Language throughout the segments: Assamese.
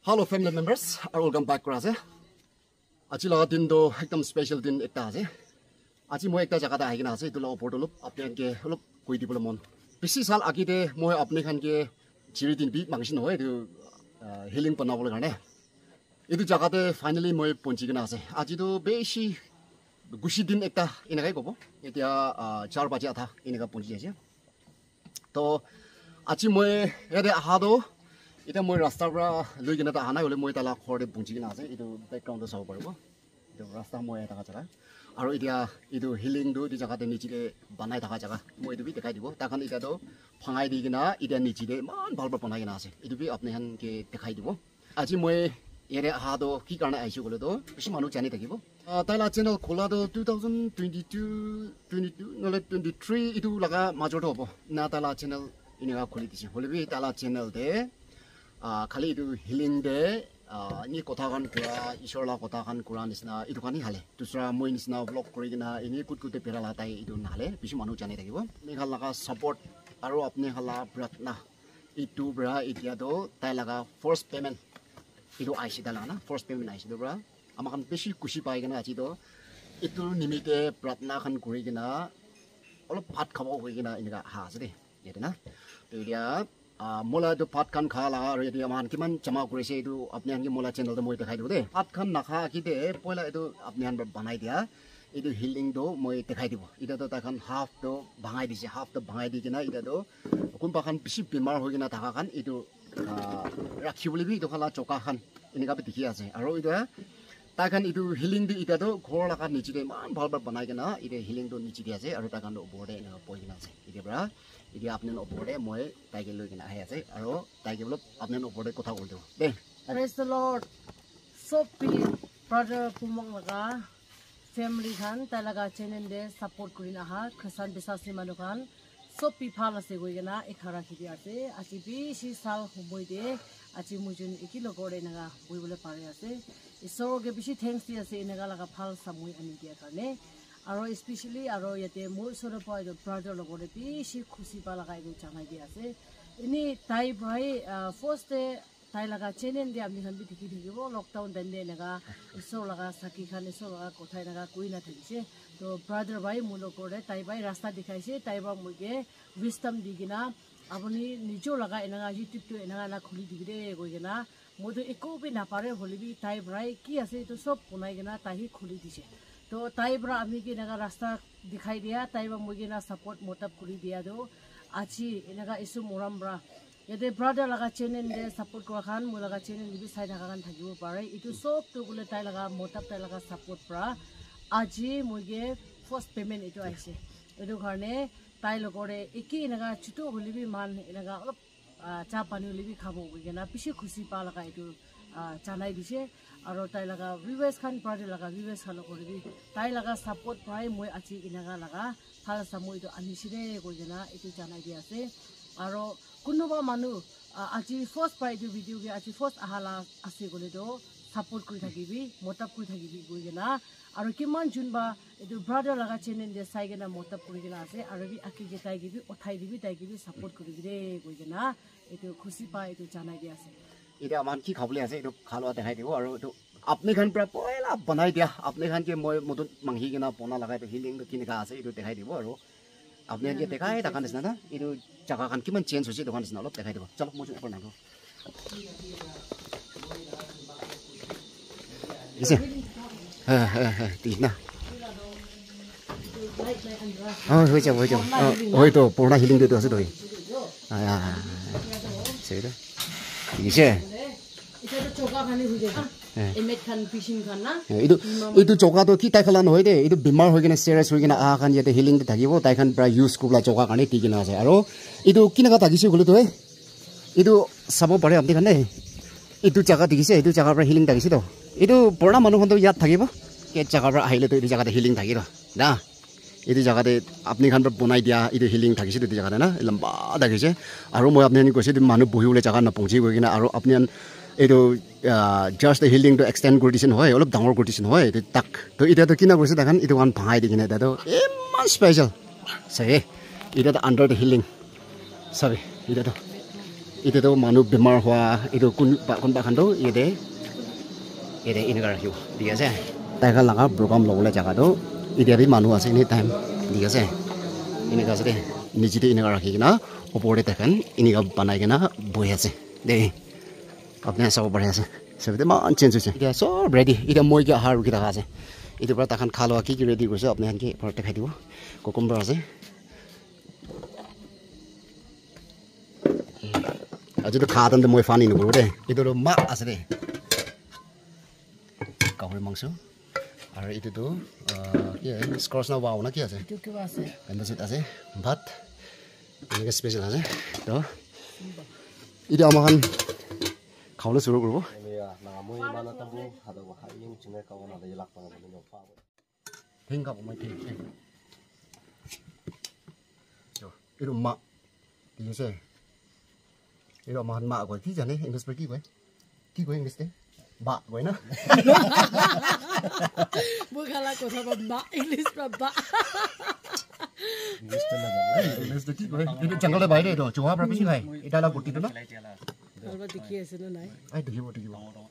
Hello family members, welcome back to us. Aji laga din do ekdam special din ekta ase. Aji moi ekta jaga ta ahi na ase itu la opor to lop apne ke lop koi di mon. Bisi sal agi de moi apne khan ke jiri din bi mangsin hoy itu healing pana bole karne. Itu jaga te finally moi ponchi gina ase. Aji do beshi gushi din ekta ina kai kobo. Etia 4 baje atha ina ka ponchi ase. To aji moi ede aha do এটা মই ৰাস্তাৰ পৰা লৈ কিনে তা আনা হলে মই তালা খৰতে পুঞ্জি কিনা আছে এটো ব্যাকগ্ৰাউণ্ডত চাব পাৰিব এটো ৰাস্তা মই এটা জায়গা আৰু এতিয়া এটো হিলিং দো দি জায়গাতে নিচিতে বনাই থাকা জায়গা মই এটো বি দেখাই দিব তাখান এটা তো ফাঙাই দি কিনা এটা নিচিতে মান ভাল বনাই কিনা আছে এটো বি আপনি হান কে দেখাই দিব আজি মই এৰে আহা দো কি কাৰণে আইছো গলে তো বেছি মানুহ জানি থাকিব তাইলা চেনেল খোলা দো 2022 নলে 23 এটো লাগা মাজত হ'ব না তাইলা চেনেল ইনিগা খুলি দিছে হলে বি তাইলা চেনেল দে খালি itu healing de ni kotha kan kura ishor la kotha kan kura nisna itu kan hale dusra moi nisna vlog kori kina ini kut kut pera la tai itu nale bishi manu jani thakibo ni khala ka support aro apne khala pratna itu bra itia do tai laga first payment itu aisi dala na first payment aisi do bra amakan beshi kushi pai kina aji do itu nimite pratna kan kori kina olop bhat khabo hoi kina inika ha ase de yete na to dia mola do pat kan khala aro etu aman kiman jama korise etu apni han ki mola channel to moi dekhai dibo de pat kan nakha akite poila etu apni han banai dia etu healing do moi dekhai dibo ida to ta kan half do bangai dise half to bangai di kina ida do kun pa kan bisi bimar hoi kina thaka kan etu rakhi boli bi to khala choka khan inika be dikhi ase aro ida ta kan etu healing di ida do ghor la kan nichi de man bhal bhal banai kina ida healing do nichi di ase aro ta kan do bode ina poi kina ase ida bra Idi apnen opore moi taike loi kina ahi ase aro taike blok apnen opore kotha kol deu de Praise the Lord. So brother pumong laga family khan ta laga channel de support kurina ha Christian bisasi manu khan so phala se goi gena ekhara khidi ase aji bi si sal homoi de aji mujun eki logore naga boi bole pare ase isor ge bishi thanks di ase inaga laga phal samui ani dia karne aro especially aro yate moi soro pai do brother logore bishi khushi pa lagai do janai di ase ini tai bhai first day tai laga channel de amni khan bi dikhi dibo lockdown den de naga isor laga saki khan isor laga kothai naga koi na thakise to brother bhai mulo kore tai bhai rasta dikhaise tai ba muge wisdom digina apuni nijo laga enaga youtube to enaga na khuli digire goigena modu eko bi na pare holibi tai bhai ki ase to sob punai gena tahi khuli dise to tai bra ami ki naga rasta dikhai dia tai ba muge na support motab kuri dia do achi enaga isu moram bra yate brother laga channel de support kora khan mo laga channel bi sai thaka kan thakibo pare itu sob to gule tai laga motab tai laga support pra aji muge first payment itu aise edu karne tai logore eki naga chuto holibi man naga olop cha pani holibi khabo gena bishi khushi pa laga itu chanai dise aro tai laga viewers khan brother laga viewers khan logore tai laga support prai moi achi inaga laga phal samoi to anisire gena itu chanai di ase aro kunuba manu aji first prai du video ge aji first ahala ase gole do support kori thakibi motab kori thakibi gena aro kiman junba edu brother laga channel de sai gena motab kori gena ase aro bi aki je tai gibi othai dibi tai gibi support kori dire gena edu khushi pa edu janai di ase ida aman ki khable ase edu khalwa dekhai dibo aro edu apni khan pra poila banai dia apni khan ke moi modut manghi gena pona lagai to healing to kinika ase edu dekhai dibo aro apni ke dekhai ta kan isna na edu jaga kan kiman change hoise to kan isna lop dekhai dibo chalo mo upor nago ise tí na hơi chào ôi tổ porna healing được rồi rồi sẽ đó gì chứ itu choka to ki tai khala noi de itu bimar hoi gena serious hoi gena a khan yete healing de thakibo tai khan pra use kubla choka kane ti gena ase aro itu kinaga thakise gole to itu sabo pare apni khan ne itu jaga dikise itu jaga pra healing thakise to itu porna manu khan to yat thakibo ke jaga pra ahile to itu jaga de healing thakiro na itu jaga de apni khan pra bonai dia itu healing thakise to jaga na lamba thakise aro moi apni ni koise manu bohi ule jaga na pongchi goi gena aro apni itu just the healing to extend condition hoy olop dangor condition hoy itu tak to ida to kina koise takhan itu kan bhangai dikine da to eman special sabe ida to under the healing sabe ida to Itu manu bemar hua itu kun bakando ide ini kar hiu dia se tai kal laga program lo le jaga do ide bi manu ase ini time dia se ini ka se ini jite ini kar rakhi na opore tekan ini ka banai kena boi ase de apne sa opore ase sebete ma change ase dia so ready ide moi ga har ki daga ase itu pra takan khalo ki ready korse apne han ki por dekhai dibo kokumber ase aja tu khá tầm mồi phani nữa đấy, itu tu mak asal deh, kau boleh mangsu, ada itu tu, ya, scores na wow nak ya sih, itu ke ase kan tu sih asal, empat, ini ke special asal, tu, itu amakan, kau lu suruh guru, tinggal pun mati, itu mak, dia sih. Itu amahan mak gue, kí jangan English pergi gue English deh, bak gue na. bukan lah kau sama mbak English berapa English deh gue, itu jungle deh baik deh, do, cuma berapa sih gue, itu adalah bukti tu na. kalau dikira sih nai Ay, tu gimana.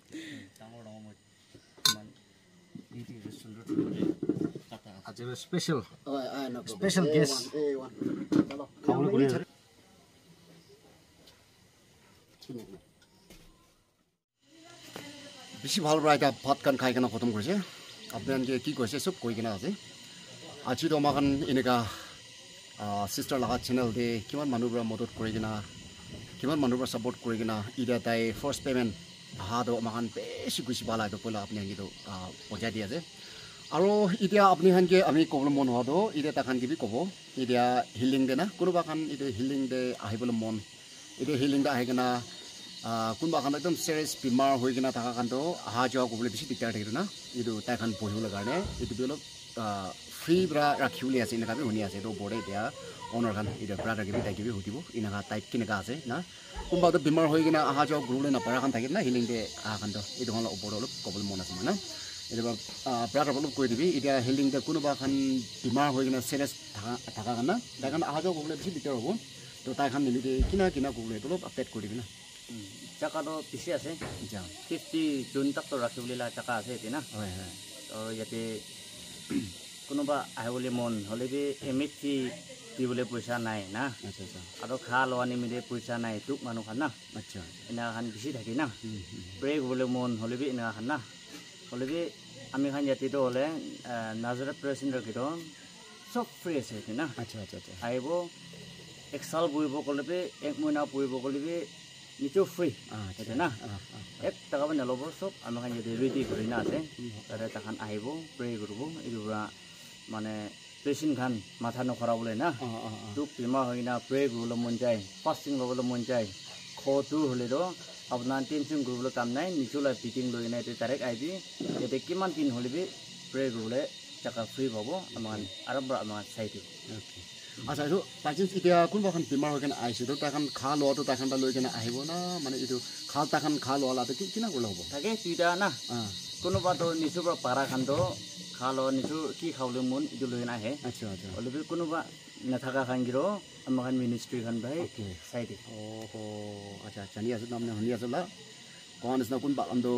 Aja special, special guest. Kau lu boleh. বেশি ভালো রাইটা ভাত কান খাই কেনা খতম করছে আপনাকে কি করছে সব কই কেনা আছে আজি তো আমাকান এনেকা সিস্টার লাগা চ্যানেল দে কিমান মানুষরা মদত করে কিনা কিমান মানুষরা সাপোর্ট করে কিনা ইটা তাই ফার্স্ট পেমেন্ট আহা তো আমাকান বেশি খুশি ভালো তো পয়লা আপনি হাঙ্গি তো পৌঁছাই দিয়ে আছে আর ইতিয়া আপনি হাঙ্গে আমি কবলে মন হওয়া তো ইতিয়া তাকান কিবি কব ইতিয়া হিলিং দে না কোনোবা খান ইটো হিলিং দে আহিবলে মন ইটো হিলিং দে আহি কিনা কোনোবা খান একদম চিৰিয়াছ বেমাৰ হৈ কিনা থকা কাৰণেও অহা যোৱা কৰিবলৈ বেছি দিগদাৰ থাকিব না এইটো তাইখন পঢ়িবলৈ কাৰণে এইটো অলপ ফ্ৰী পৰা ৰাখিবলৈ আছে এনেকুৱাকৈ শুনি আছে এইটো বৰ্ডে এতিয়া অনাৰ খান এতিয়া ব্ৰাদাৰ কিবি তাই কিবি সুধিব এনেকুৱা টাইপ কেনেকুৱা আছে না কোনোবাটো বেমাৰ হৈ কিনা অহা যোৱা কৰিবলৈ নাপাৰা খান থাকিব না হিলিং দে অহা কাৰণেও এইটো অলপ ওপৰত অলপ ক'বলৈ মন আছে মানে এতিয়া ব্ৰাদাৰ অলপ কৈ দিবি এতিয়া হিলিং দে কোনোবা খান বেমাৰ হৈ কিনা চিৰিয়াছ থকা কাৰণে তাই কাৰণে অহা যোৱা কৰিবলৈ বেছি দিগদাৰ হ'ব তো তাইখন নিমিতে কিনা কৰিবলৈ এইটো অলপ আপডেট কৰি দিবি না জাকাটো পিছে আছে 50 জুন তাক তো ৰাখিবলৈ জাকা আছে এতিয়া না হয় হয় আৰু ইয়াতে কোনোবা আহিবলৈ মন হ'লে বি এমএটি দিবলৈ পইচা নাই না আচ্ছা আচ্ছা আৰু খা লোৱা নিমিতে পইচা নাই তোক মানুহ খান না আচ্ছা এনেখান বেছি থাকে না ব্ৰেক হ'বলৈ মন হ'লে বি এনেখান না হ'লে বি আমি খান ইয়াতেতো হ'লে নাজাৰত প্ৰেচিডেণ্টৰ কিটো চব ফ্ৰী আছে এতিয়া না আচ্ছা আচ্ছা আচ্ছা আহিব এক চাল বহিব ক'লে বি এক মহিনা বহিব ক'লে বি নিচেও ফ্ৰী সেইটো না এক টকা মানে নল'ব চব আমি খান ইয়াতে ৰেডি কৰি না আছে তাতে তাখান আহিব প্ৰে কৰিব এইটোৰ পৰা মানে পেচেণ্ট খান মাথা নখৰাবলৈ না তোক বেমাৰ হৈ কিনা প্ৰে কৰিবলৈ মন যায় ফাষ্টিং ল'বলৈ মন যায় খটো হ'লেতো আপোনাৰ টেনশ্যন কৰিবলৈ কাম নাই নিজলৈ ফিটিং লৈ কিনে এতিয়া ডাইৰেক্ট আহিবি ইয়াতে কিমান দিন হ'লে বি প্ৰে কৰিবলৈ টকা ফ্ৰী পাব আমাৰ আৰু আমাৰ চাই দিব আচ্ছা এইটো বাইচান্স এতিয়া কোনোবা এখন বেমাৰ হৈ কিনে আহিছে তো তাইখন খা লোৱাটো তাইখন লৈ কিনে আহিব না মানে এইটো তাইখন খা লোৱাটো কিনা কৰিলে হ'ব থাকে দুইটা না কোনোবাতো নিচুৰ পৰা পাৰা খানটো খা লোৱা নিচু কি খাবলৈ মন এইটো লৈ কিনে আহে আচ্ছা আচ্ছা অলপ কোনোবা নাথাকা খান গিৰ আমাৰ খান মিনিষ্ট্ৰি খান ভাই চাই দিয়ে আচ্ছা জানি আছোঁ তাৰমানে শুনি আছোঁ লা কোৱা নিচিনা কোনোবা কাৰণটো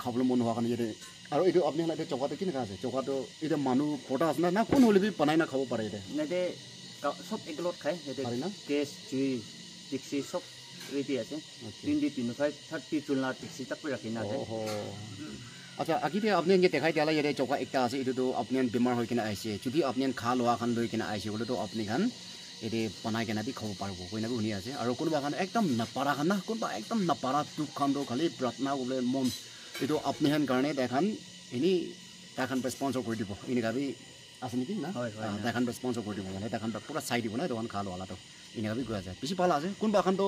খাবলৈ মন হোৱা কাৰণে ইয়াতে আৰু এইটো আপুনি এতিয়া চকাটো কেনেকুৱা আছে চকাটো এতিয়া মানুহ পটা আছে না কোন হ'লে বনাই না খাব পাৰে এতিয়া ইয়াতে চব একেলত খায় ইয়াতে গেছ জুই টেক্সি চব ৰেডি আছে 20-25-30 চুলনা টেক্সি তাক ৰাখি না আছে আচ্ছা আগতে আপুনি এনেকৈ দেখাই দিয়ালে ইয়াতে চকা একটা আছে এইটোতো আপুনি বেমাৰ হৈ কিনে আহিছে যদি আপুনি খা লোৱা খান লৈ কিনে আহিছে বোলেতো আপুনি খান এতে বনাই কেনে দি খাব পাৰিব কইনাবি শুনি আছে আৰু কোনোবা খান একদম নাপাৰা খান না কোনোবা একদম নাপাৰা তোক খানটো খালি প্ৰাৰ্থনা কৰিবলৈ মন এইটো আপুনি হেন কাৰণে দেখান এনেই তাইখন স্পন্সৰ কৰি দিব এনেকুৱা বি আছে নেকি না তাইখন স্পন্সৰ কৰি দিব মানে তাইখন পুৰা চাই দিব না এইটোখন খা লোৱাটো এনেকুৱা বি গৈ আছে বেছি ভাল আছে কোনোবা খানটো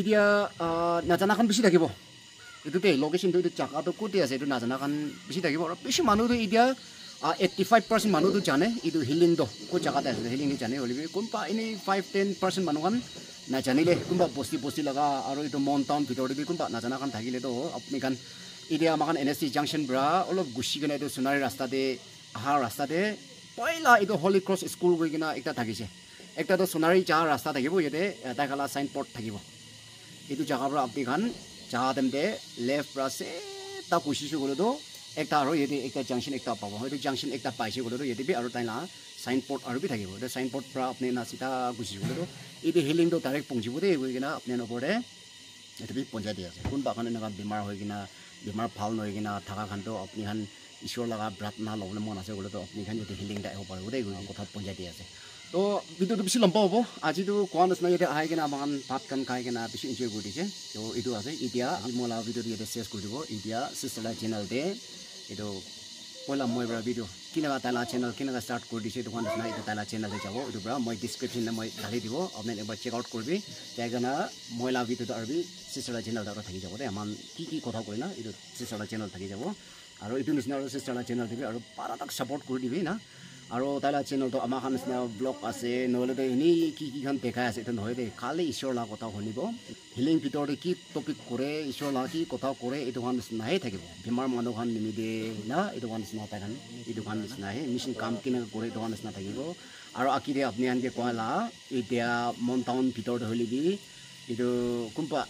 এতিয়া নাজানাখন বেছি থাকিব এইটোতে লোকেশ্যনটো এইটো জাগাটো ক'তে আছে এইটো নাজানাখন বেছি থাকিব আৰু বেছি মানুহটো এতিয়া 85% মানুহটো জানে এইটো হিলিংটো ক'ত জাগাতে আছে হিলিংটো জানে হ'লে কোনোবা এনেই 5-10% মানুহখন নাজানিলে কোনোবা বস্তি লগা আৰু এইটো মন টাউন ভিতৰতে কোনোবা নাজানাখন থাকিলেতো আপুনি খান এতিয়া আমাৰ NSC জাংচন পৰা অলপ গুচি কিনে এইটো সোণাৰী ৰাস্তাতে অহা ৰাস্তাতে পইলা এইটো হলি ক্ৰছ স্কুল গৈ কিনে একটা থাকিছে একটাতো সোণাৰী যোৱা ৰাস্তা থাকিব ইয়াতে এটা খালা চাইন বৰ্ড থাকিব এইটো জায়গা পৰা আপনি খান জাগা দেমতে লেফট পৰা সে তা কুছিছো গলো তো একটা আৰু এটি একটা জাংশন একটা পাব হয়তো জাংশন একটা পাইছে গলো তো এটি বি আৰু তাইলা সাইন পোৰ্ট আৰু বি থাকিব তো সাইন পোৰ্ট পৰা আপনি না সিধা কুছিছো গলো তো এটি হিলিং তো ডাইৰেক্ট পৌঁছিব দে গইকিনা আপনি নপৰে এটি বি পঞ্চায়ত আছে কোন বাগান এনেকা বেমাৰ হৈ কিনা বেমাৰ ভাল নহয় কিনা থাকা খানটো আপনি খান ঈশ্বৰ লগা প্ৰাৰ্থনা লবলৈ মন আছে গলো তো আপনি খান এটি হিলিং দাই হ'ব পাৰিব দে কথা পঞ্চায়ত আছে তো ভিডিওটো বেছি লম্বা হ'ব আজিতো কোৱা নিচিনা ইয়াতে আহি কিনে আমাৰ ভাত কান খাই কিনে বেছি এনজয় কৰি দিছে তো এইটো আছে এতিয়া মই ভিডিঅ'টো ইয়াতে শেষ কৰি দিব এতিয়া চিষ্টাৰ চেনেলতে এইটো পইলা মই পৰা ভিডিঅ' কেনেকুৱা তাইলা চেনেল কেনেকুৱা ষ্টাৰ্ট কৰি দিছে এইটো কোৱা নিচিনা এইটো তাইলা চেনেলতে যাব এইটোৰ পৰা মই ডিছক্ৰিপশ্যনে মই ঢালি দিব আপুনি একবাৰ চেক আউট কৰিবি সেইকাৰণে মইলা ভিডিঅ'টো আৰু চিষ্টাৰ চেনেল এটা থাকি যাব দেই আমাৰ কি কথা কয় না এইটো চিষ্টাৰ চেনেল থাকি যাব আৰু এইটো নিচিনা আৰু চিষ্টাৰ চেনেল দিবি আৰু পাৰা তাক ছাপৰ্ট কৰি দিবি না আৰু তাইলা চেনেলটো আমাৰ খান নিচিনা ব্লগ আছে নহ'লে এনেই কি খান দেখাই আছে এইটো নহয় দেই খালি ঈশ্বৰ লগা কথা শুনিব হিলিং ভিতৰতে কি টপিক কৰে ঈশ্বৰ লগা কি কথা কৰে এইটো খান নিচিনাহে থাকিব বেমাৰ মানুহ খান নিমিদে না এইটো খান নিচিনা তাই খান এইটো খান নিচিনাহে মেচিন কাম কেনেকৈ কৰে এইটো খান নিচিনা থাকিব আৰু আকিৰে আপুনি আনকে কয়লা এতিয়া মন টাউন ভিতৰতে হ'লেবি এইটো কোনোবা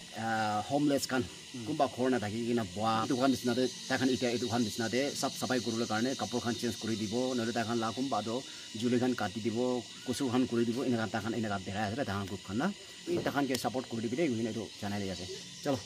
হোমলেছ খান কোনোবা ঘৰ নাথাকি কিনা বোৱা এইটো খান নিচিনাতে তাইখান এতিয়া এইটো খান নিচিনাতে চাফ চাফাই কৰিবলৈ কাৰণে কাপোৰ খান চেঞ্জ কৰি দিব নহ'লে তাইখান লা কোনোবাটো জুলি খান কাটি দিব কচু খান কৰি দিব এনেকুৱা তাইখান এনেকুৱা দেখাই আছে তাইখান গ্ৰুপ খান না এই তাইখানকে ছাপৰ্ট কৰি দিবি দেই এইটো জানাই দি আছে চলো